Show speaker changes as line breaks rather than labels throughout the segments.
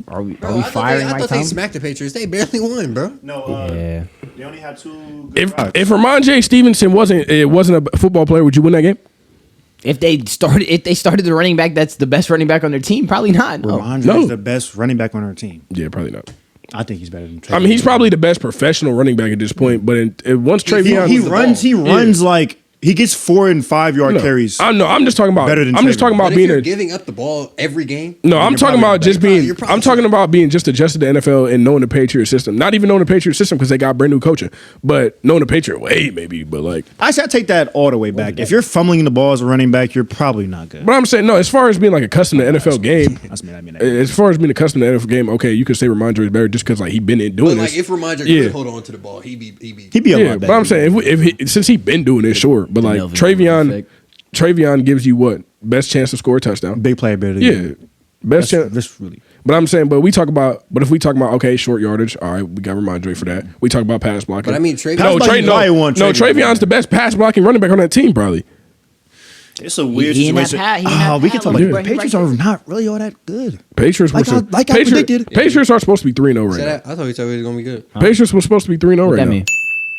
Are we
Bro,
firing
I
Mike
thought they
Tomlin?
smacked the Patriots. They barely won, bro.
No,
Yeah.
they only had 2 good drives.
If Ramondre Stevenson wasn't a football player, would you win that game?
If they started the running back, that's the best running back on their team. Probably not. No.
Ramondre is the best running back on our team.
Yeah, probably not.
I think he's better than Trey.
I mean, he's probably the best professional running back at this point. But once Travion,
he runs like he gets 4 and 5 yard carries.
I know. I'm just talking about.
Better than
I'm just talking about
But if
being
you're giving up the ball every game.
No, I'm talking about just being.
You're probably
I'm talking about being just adjusted to NFL and knowing the Patriot system. Not even knowing the Patriot system because they got brand new coaching, but knowing the Patriot way maybe. But like,
I take that all the way back. If you're fumbling the ball as a running back, you're probably not good.
but I'm saying no. As far as being like accustomed to NFL game,
I mean,
as far as being accustomed to NFL game, okay, you could say Ramondre is better just because like he been doing
But
this.
like if Ramondre
Yeah.
could hold on to the ball, he'd be
a
Yeah,
lot better.
but I'm saying since he been doing this, sure. But like
Melvin Gordon effect.
Travion gives you what best chance to score a touchdown.
big playability.
Yeah, best chance.
That's really.
But I'm saying, but if we talk about okay, short yardage, all right, we got Ramondre for that. We talk about pass blocking.
But I mean, Travion.
no,
blocking probably won
Travion's the best pass blocking running back on that team, probably.
It's a weird
He ain't that
situation.
pat-
We can talk
he
about
ain't
the
that
Patriots
pat-
are not really all that good.
Patriots
Like
were
I predicted.
Patriots are supposed to be 3-0 right now.
I thought he said he was gonna be good.
Patriots were supposed to be 3-0 right
that
now.
mean?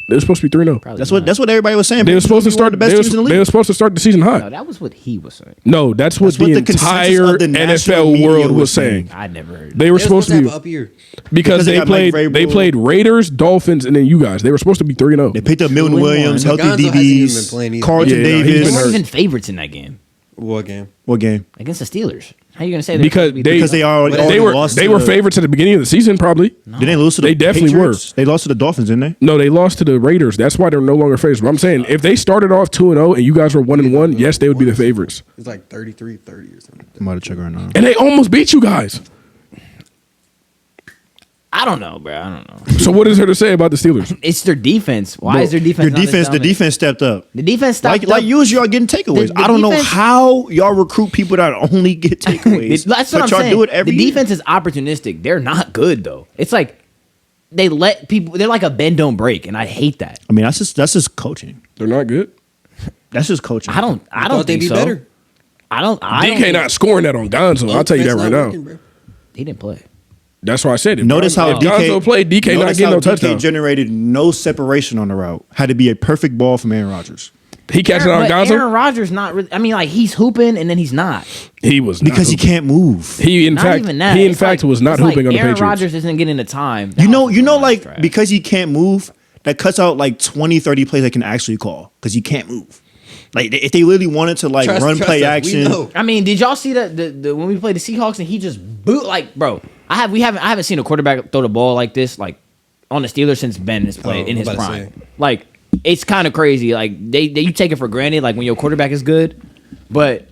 They were supposed to be 3-0.
Probably
That's what everybody was saying.
They were supposed to start
the best teams in the
They were
league.
supposed to start the season high.
No, that was what he was saying.
No, that's what the
consensus
entire
of the national
NFL
media
world was
was
saying.
I never heard.
They were supposed to
have
be
an up year.
because
they
they
got Mike
played.
Vrabel.
They played Raiders, Dolphins, and then you guys. They were supposed to be 3-0.
They picked up Milton
Who
Williams,
won?
healthy
Gonzo hasn't even been playing
DBs,
either.
Carlton
Yeah, no, he's
They
been
Davis.
weren't
hurt.
even favorites in that game
What game?
What game?
against the Steelers. How you gonna say they're
Because
supposed to be
they
already
were
lost
they
to
were
the-
favorites at the beginning of the season, probably.
Did they lose to the
They definitely
Patriots? They lost to the Dolphins, didn't they?
No, they lost to the Raiders. That's why they're no longer favorites. But I'm saying if they started off 2-0 and you guys were 1-1, yes, they would be the favorites.
It's like 33-30 or something.
I'm about to check right now.
And they almost beat you guys.
I don't know, bro. I don't know.
So what is there to say about the Steelers?
It's their defense. Why is their defense?
Your
not as
defense, the
dominant?
defense stepped up.
The defense stopped.
Like usually y'all getting takeaways.
The
I don't know
defense-
how y'all recruit people that only get takeaways.
That's what
but
I'm
y'all
saying.
do it every
the
year.
defense is opportunistic. They're not good though. It's like they let people. They're like a bend don't break, and I hate that.
I mean, that's just coaching.
They're not good.
That's just coaching.
I don't
Thought they'd
think
be
so.
better.
I don't
DK
think-
not scoring that on Gonzo. I'll tell you that
Offense
right
not
now.
working, bro.
He didn't play.
That's why I said it.
Notice how
if Gonzo played, DK not
notice
getting
how
no
DK
touchdown.
generated no separation on the route. Had to be a perfect ball from Aaron Rodgers.
He catching it on
But
Gonzo.
Aaron Rodgers not really. I mean, like he's hooping and then he's not.
He was
Because he
not
can't move.
He in
Not
fact
even that.
he in
It's
fact
like-
was not
it's like
hooping on the
Aaron
Patriots.
Rodgers isn't getting the time.
You know, like because he can't move, that cuts out like 20, 30 plays they can actually call because he can't move. Like if they really wanted to like run play
us, we
action,
know.
I mean, did y'all see that the when we played the Seahawks and he just boot like, bro? I haven't seen a quarterback throw the ball like this like on the Steelers since Ben has played in his
I'm about to
prime.
say.
Like it's kind of crazy. Like they you take it for granted like when your quarterback is good, but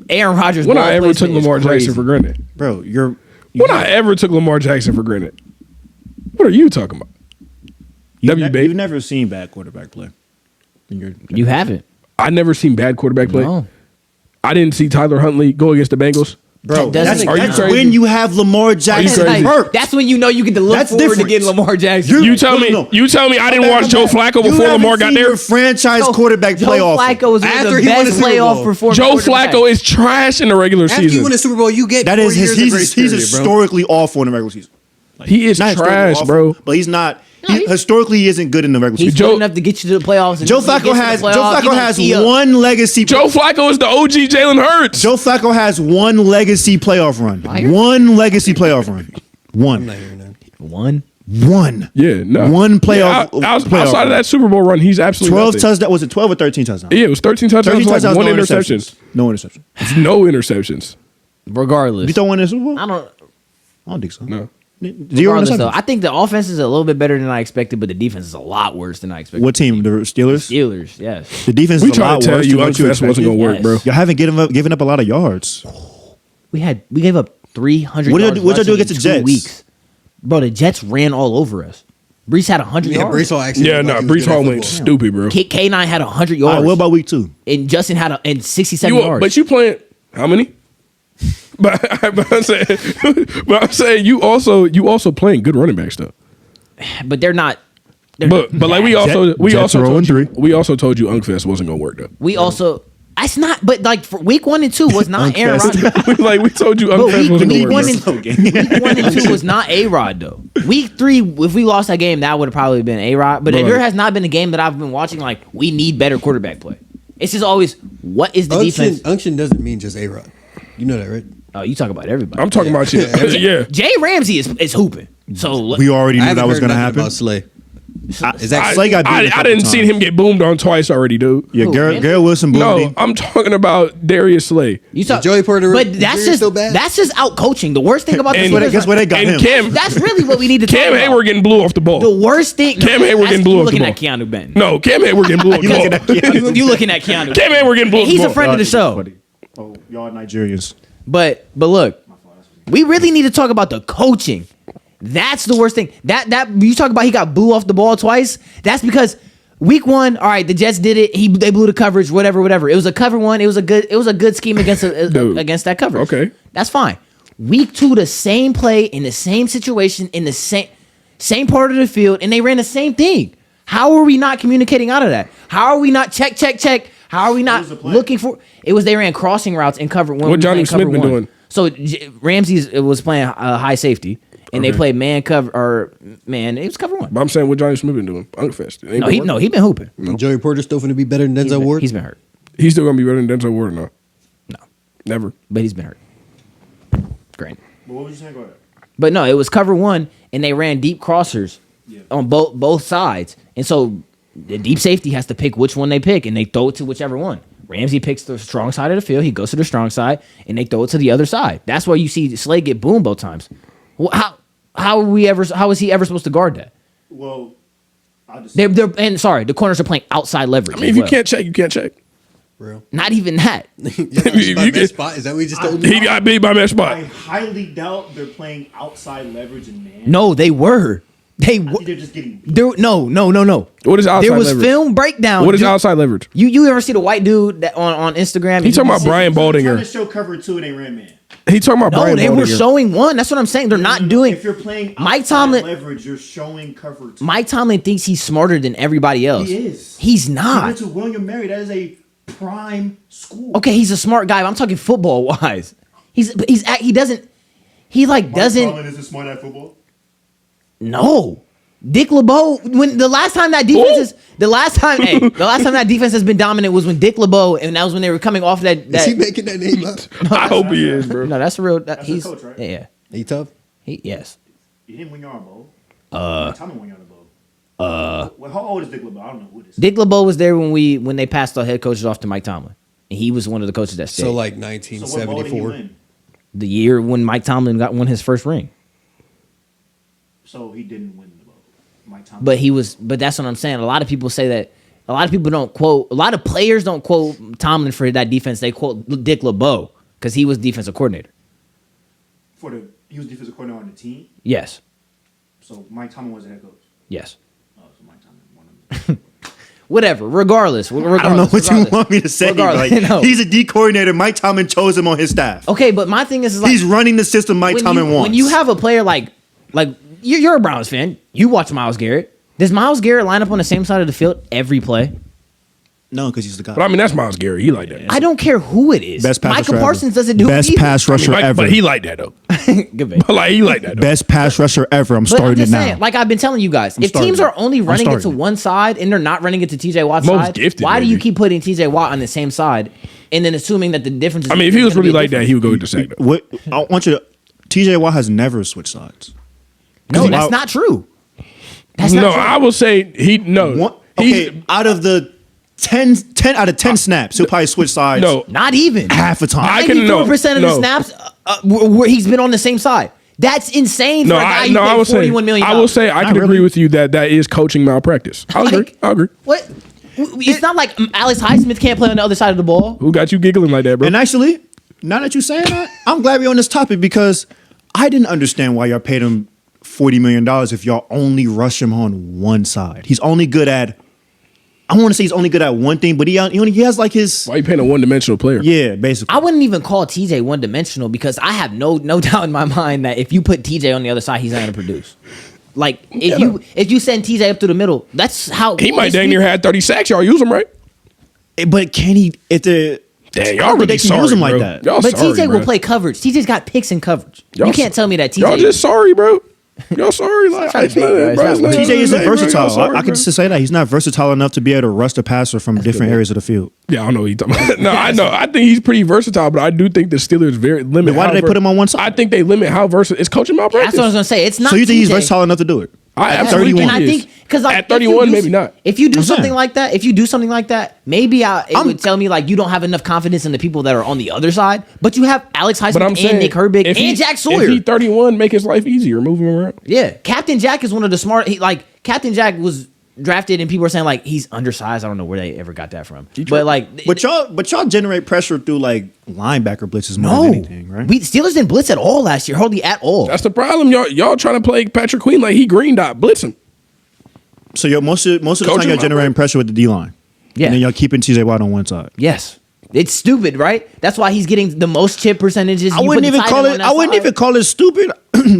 Aaron Rodgers.
When
ball
I ever took
placement is
Lamar
crazy.
Jackson for granted.
bro, you're
When I ever took Lamar Jackson for granted. What are you talking about?
you've never seen bad quarterback play.
You haven't.
I never seen bad quarterback play.
No.
I didn't see Tyler Huntley go against the Bengals.
Bro,
That doesn't-
that's
Are you crazy?
when you have Lamar Jackson
crazy?
hurt.
That's when you know you can look
That's
forward
different.
to getting Lamar Jackson.
You tell me I didn't watch Joe Flacco before Lamar got there.
Your franchise quarterback
Joe
play off.
Flacco is one of
After
the
he won the
best
Super
playoff
Bowl.
performers.
Joe Flacco is trash in the regular
After you
season.
win a Super Bowl, you get
That
4
is
years of
he's
grace period, bro.
historically awful in the regular season.
He is
Not historically
trash,
awful,
bro.
But he's not.
No,
Historically, he isn't good in the regular
He's
season.
good enough to get you to the playoffs. And
Joe
when he
Flacco
gets to the
has
playoffs, he gonna tee up.
one legacy.
Joe Flacco is the OG Jalen Hurts.
Joe Flacco has one legacy playoff run.
Liar.
One legacy playoff run.
I'm
One.
not hearing that.
One.
One.
Yeah, no.
One playoff.
Yeah,
playoff
outside of
run.
that Super Bowl run, he's absolutely
12
nothing.
touchdowns. Was it 12 or 13 touchdowns?
Yeah, it was 13 touchdowns,
13
like
touchdowns,
one
no
interception.
interceptions. No interception.
No interceptions.
Regardless,
You throw one in the Super Bowl?
I don't.
I don't think so.
No.
Zero
Regardless, though,
interceptions.
I think the offense is a little bit better than I expected, but the defense is a lot worse than I expected.
What team? The Steelers?
Steelers, yes.
The defense
We
is a
tried
lot
to tell
worse
you
than what you
Unfest wasn't
expected.
going to work,
Yes.
bro.
Y'all haven't given up a lot of yards.
We gave up 300
What did
yards
y'all do
rushing
against
in
the
2
Jets?
weeks. Bro, the Jets ran all over us. Brees had 100
Yeah,
yards.
Brees Hall actually.
Yeah,
looked
no,
like he was
Brees
good at
Hall went
football.
stupid, bro.
K9 had 100
All right,
yards.
what about week 2?
And Justin had 67 yards.
But you playing how many? but I'm saying you also playing good running back stuff.
But they're not.
But like we
Jets
also
are
told
0-3.
you Unkfest wasn't gonna work though.
We also. That's not, but like for week 1 and 2 was not Aaron Rodgers.
Like we told you,
But
Unfest was the
week
worst.
1 and 2 was not A-Rod though. Week 3, if we lost that game, that would have probably been A-Rod. But
Right.
there has not been a game that I've been watching like we need better quarterback play. It's just always what is the defense?
Unction doesn't mean just A-Rod. You know that, right?
Oh, you talk about everybody.
I'm talking about you. Yeah.
Jay Ramsey is hooping. So
We already
I
knew
haven't
that was
heard
going to
nothing
happen.
about Slay. Is that
Slay got beat a
I
couple
didn't
times.
see him get boomed on twice already, dude.
Yeah,
Who,
Garrett
Ramsey?
Wilson boomed
No,
him.
I'm talking about Darius Slay.
you talk,
Joey Porter
but that's
Jr.
just
still bad?
that's just out coaching. The worst thing about the
And-
Steelers,
Guess where they got
And
him?
Cam,
that's really what we need to talk
Cam
about.
Hayward getting blew off the ball.
The worst thing.
Cam Hayward
that's-
getting blew
you
off the
looking
ball.
at Keanu Ben.
No, Cam Hayward getting blew off the
You
ball.
looking at Keanu?
You looking at Keanu.
Cam Hayward getting blew off the
He's
ball.
a friend of the show.
Oh, y'all Nigerians.
But look, we really need to talk about the coaching. That's the worst thing. That you talk about he got booed off the ball twice. That's because week 1, all right, the Jets did it. They blew the coverage, whatever. It was a cover 1. It was a good scheme against against that coverage.
Okay.
That's fine. Week 2, the same play in the same situation in the same part of the field, and they ran the same thing. How are we not communicating out of that? How are we not check? How are we not looking for? It was they ran crossing routes in cover 1.
What Johnny Smith been doing?
So Ramsey was playing high safety, and they
Okay.
played man cover or man. It was cover 1.
But I'm saying what Johnny Smith been doing. Unfest. It ain't been working.
He been hooping.
Joey Porter still going to be better than Denzel Ward?
He's been hurt.
He's still gonna be better than Denzel Ward now.
No,
Never.
but he's been hurt. Great.
What was you saying about that?
But no, it was cover 1, and they ran deep crossers on both sides, and so the deep safety has to pick which one they pick, and they throw it to whichever one. Ramsey picks the strong side of the field. He goes to the strong side, and they throw it to the other side. That's why you see Slay get boomed both times. Well, how is he ever supposed to guard that?
Well, I'll just
The corners are playing outside leverage.
I mean, if you can't check, you can't check.
Real.
Not even that.
You
You get-
spot? Is that what you just told me?
He got beat by that spot.
I highly doubt they're playing outside leverage and man.
No, they were.
I think they're just getting beat.
No.
What is outside
There was
leverage?
film breakdown.
What is
Dude,
outside leverage?
You ever see the white dude that on Instagram?
He talking about Brian
They're trying to
Baldinger.
show cover 2 and they ran man.
He talking about
No,
Brian
they were
Baldinger.
showing one. That's what I'm saying. They're not doing.
If you're playing
Mike
outside
Tomlin.
leverage, you're showing cover 2.
Mike Tomlin thinks he's smarter than everybody else.
He is.
He's
He
not.
went to William Mary. That is a prime school.
Okay, he's a smart guy. But I'm talking football wise. He doesn't. He like doesn't.
is smart at football.
No. Dick LeBeau, when the last time that defense that defense has been dominant was when Dick LeBeau, and that was when they were coming off that.
Is he making that name up?
I hope he is, bro.
No, that's a real.
That's
He's
the coach, right?
Yeah,
He tough?
yes.
You didn't win your arm, Bo. Tomlin won your arm, Bo. Well, how old is Dick LeBeau? I don't know who this is.
Dick LeBeau was there when they passed the head coaches off to Mike Tomlin, and he was one of the coaches that stayed.
So like
So what Bo did he
1974.
win?
The year when Mike Tomlin won his first ring.
So he didn't win the Bo. Mike Tomlin.
But that's what I'm saying. A lot of people say that. A lot of people don't quote. A lot of players don't quote Tomlin for that defense. They quote Dick LeBeau because he was defensive coordinator.
He was defensive coordinator on the team.
Yes,
So Mike Tomlin was the head coach.
yes.
Oh, so Mike Tomlin won him.
Whatever. Regardless.
I Oh, don't know
regardless.
what you want me to say.
Regardless,
Like,
no.
he's a D coordinator. Mike Tomlin chose him on his staff.
Okay, but my thing is like
He's running the system Mike Tomlin wants.
when you have a player like you're a Browns fan, you watch Myles Garrett. Does Myles Garrett line up on the same side of the field every play?
no, because he's the guy.
But I mean, that's Myles Garrett. He like that.
I don't care who it is.
Best pass
Michael
rusher
Parsons
ever.
doesn't do
Best
it either.
pass rusher
Like,
ever.
but he like that though.
Good bait.
Like he like that though.
Best pass rusher ever. I'm
But I'm
starting it
just
now.
saying, like I've been telling you guys, if
starting
teams
it.
are only
I'm
running it to
starting it.
one side and they're not running it to TJ Watt's
Most
side,
gifted,
why do you
maybe.
keep putting TJ Watt on the same side and then assuming that the difference is
I mean, if he was
gonna be
really
a
like that,
difference?
he would go get the sack though.
What I want you to. TJ Watt has never switched sides.
No,
he-
that's not true. That's not
No,
true.
I will say
Okay, out of the 10 out of 10 snaps, he'll probably switch sides.
No,
Not even.
half the time.
I can- no,
94% of
no.
the snaps where he's been on the same side. That's insane for
no,
a guy
I
who
will
paid
say,
$41 million.
I will say, I
Not
can agree
really.
with you that is coaching malpractice. I agree.
Like-
I agree.
What? It's not like Alex Highsmith can't play on the other side of the ball.
Who got you giggling like that, bro?
And actually, now that you're saying that, I'm glad we're on this topic because I didn't understand why y'all paid him $40 million if y'all only rush him on one side. He's only good at, I want to say he's only good at one thing, but he has like his,
Why you paying a one-dimensional player?
yeah, basically.
I wouldn't even call TJ one dimensional because I have no doubt in my mind that if you put TJ on the other side, he's not going to produce. Like if you send TJ up through the middle, that's how
He might dang near had 30 sacks. Y'all use him, right?
But can he, if the
Damn,
I
y'all
don't think
really
they can
sorry,
use him
bro.
like that.
Y'all
But
sorry,
TJ
bro.
will play coverage. TJ's got picks and coverage.
Y'all
You can't tell me that TJ.
Y'all just sorry, bro. Y'all sorry. Like,
trying to be, bro. It's not
it's not-
TJ isn't
hey, bro, y'all
versatile.
sorry,
I can
bro.
just say that he's not versatile enough to be able to rush the passer from different areas of the field.
Yeah, I don't know what you're talking about. No, I know. I think he's pretty versatile, but I do think the Steelers very limit.
Then why
how
do they put him on one side?
I think they limit how versatile. It's coaching malpractice.
That's what I was gonna say. It's not.
So you think he's
TJ.
versatile enough to do it?
I
Yeah.
absolutely
And I
think he is.
think because like
At 31, maybe not.
If you do
I'm saying.
something like that, maybe it would tell me like you don't have enough confidence in the people that are on the other side. But you have Alex
But I'm
Highsmith
saying
and Nick Herbig
if
and Jack Sawyer.
If he 31, make his life easier, move him around.
Yeah, Captain Jack is one of the smart. Captain Jack was drafted, and people are saying like he's undersized. I don't know where they ever got that from. But like,
But y'all generate pressure through like linebacker blitzes more
no,
than anything, right?
we Steelers didn't blitz at all last year, hardly at all.
That's the problem. Y'all trying to play Patrick Queen like he green dot blitz him.
So most of the
Coach
time
him
you're
up,
generating
bro.
pressure with the D line.
Yeah.
And then y'all keeping TJ Watt on one side.
Yes, it's stupid, right? That's why he's getting the most chip percentages.
I wouldn't even call it. I wouldn't even call it stupid.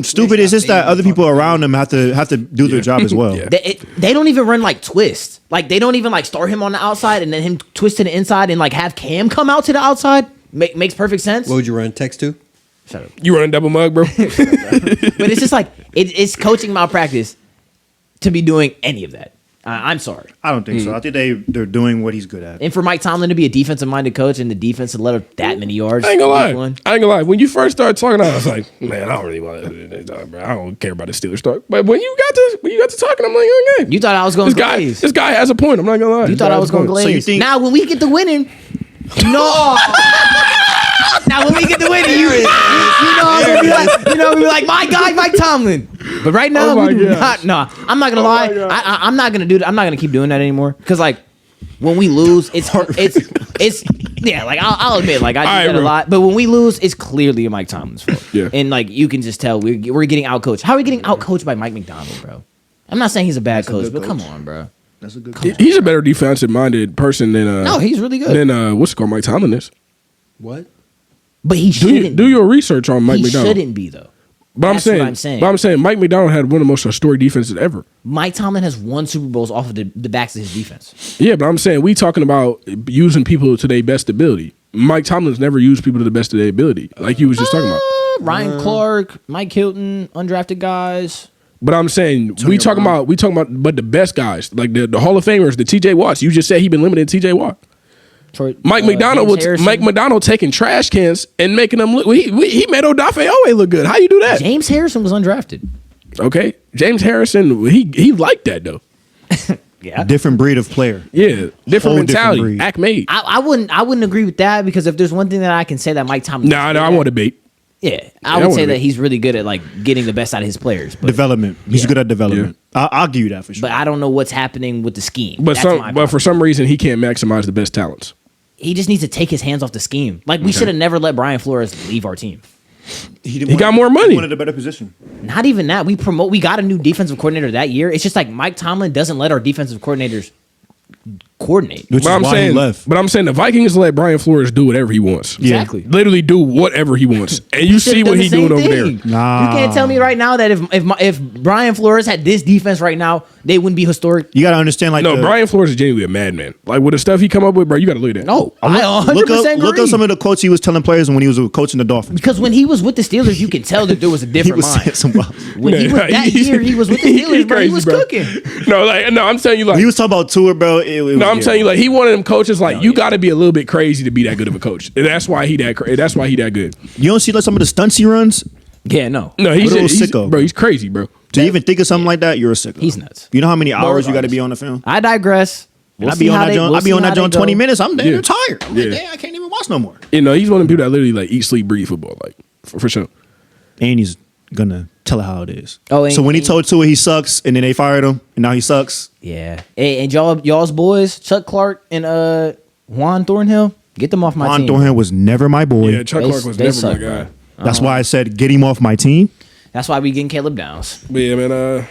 Stupid is just that other people around him have to do their job as well.
Yeah.
They don't even run like twists. Like they don't even like start him on the outside and then him twist to the inside and like have Cam come out to the outside. Makes perfect sense.
What would you run text to?
Shut up.
You running double mug, bro?
But it's just like it's coaching malpractice to be doing any of that. I'm sorry.
I don't think so. I think they're doing what he's good at.
And for Mike Tomlin to be a defensive-minded coach and the defense to let up that many yards,
I ain't gonna lie.
week one,
I ain't gonna lie. When you first started talking, I was like, man, I don't really want to. Bro. I don't care about the Steelers talk. But when you got to talking, I'm like, okay.
you thought I was going
This
to glaze.
guy has a point. I'm not gonna lie.
You thought I was going to
So you
glaze.
think-
Now when we get to winning, no. Now when we get to winning, you know, we be like, my guy, Mike Tomlin. But right now,
Oh my
we do
gosh.
not. No, I'm not gonna lie. I'm not gonna do that. I'm not gonna keep doing that anymore. Because like when we lose, it's yeah. Like I'll admit, like I do
All right,
that a
bro.
lot. But when we lose, it's clearly Mike Tomlin's fault.
Yeah.
And like you can just tell we're getting outcoached. How are we getting outcoached by Mike McDonald, bro? I'm not saying he's a bad coach,
good
but come
coach.
on, bro.
That's a good.
He's a better defensive minded person than
No, he's really good.
than what's it called Mike Tomlin is.
What?
But he shouldn't.
Do your research on Mike
he
McDonald.
shouldn't be though.
But
That's what I'm saying.
But I'm saying Mike McDonald had one of the most historic defenses ever.
Mike Tomlin has won Super Bowls off of the backs of his defense.
Yeah, but I'm saying we talking about using people to their best ability. Mike Tomlin's never used people to the best of their ability, like you was just talking about.
Ryan Clark, Mike Hilton, undrafted guys.
But I'm saying we talking about but the best guys, like the Hall of Famers, the TJ Watts. You just said he been limited to TJ Watt. Mike McDonald taking trash cans and making them look. He made Odafe Owe look good. How you do that?
James Harrison was undrafted.
Okay, James Harrison. He liked that though.
Yeah.
Different breed of player.
Yeah, different
Whole
mentality.
different breed.
Act made.
I wouldn't agree with that because if there's one thing that I can say that Mike Tomlin
No, I want to debate.
Yeah, I
I
would
wanna
say
be-
that he's really good at like getting the best out of his players. But,
Development. He's good at development. I'll give you that for sure.
but I don't know what's happening with the scheme.
But
That's my
but for
problem.
some reason he can't maximize the best talents.
He just needs to take his hands off the scheme. Like we should have never let Brian Flores leave our team.
he
got more money.
He wanted a better position.
Not even that. We got a new defensive coordinator that year. It's just like Mike Tomlin doesn't let our defensive coordinators coordinate.
Which
But
is
I'm
why
saying,
he left.
but I'm saying the Vikings let Brian Flores do whatever he wants.
Yeah.
Exactly.
Literally do whatever he wants, and you
He
see
should've
what
done
he's
the
doing
same
over there.
thing.
Nah.
You can't tell me right now that if Brian Flores had this defense right now, they wouldn't be historic.
You got to understand, like,
No, Brian Flores is genuinely a madman. Like with the stuff he come up with, bro, you got to look at that.
No, I 100%
look
agree.
up some of the quotes he was telling players when he was coaching the Dolphins.
Because when he was with the Steelers, you can tell that there was a
He
different
was
mind.
saying some wild.
When he was that year, he was with the Steelers, bro. He was cooking.
No, I'm telling you, like,
He was talking about Tua, bro. It was
no, I'm telling you, like, he one of them coaches. Like, you
yeah.
got to be a little bit crazy to be that good of a coach, and that's why he that good.
You don't see like some of the stunts he runs.
Yeah, no.
No,
What a little
he's
sicko,
bro. He's crazy, bro.
To even think of something like that, you're a sicko.
He's nuts.
You know how many hours you got to
regardless.
be on the film?
I digress.
And I be on that joint. I be on that joint 20 minutes. I'm
Yeah.
tired. I'm like,
Yeah.
damn, I can't even watch no more.
You know, he's one of the people that literally like eat, sleep, breathe football, like for sure.
And he's gonna tell it how it is.
Oh, and-
so when he
and-
told Tua he sucks, and then they fired him, and now he sucks.
Yeah. Hey, and y'all's boys, Chuck Clark and Juan Thornhill, get them off my
Juan
team.
Thornhill was never my boy.
Yeah, Chuck
They-
Clark was
they
never
suck,
my guy.
bro.
That's why I said get him off my team.
That's why we getting Caleb Downs.
But yeah, man.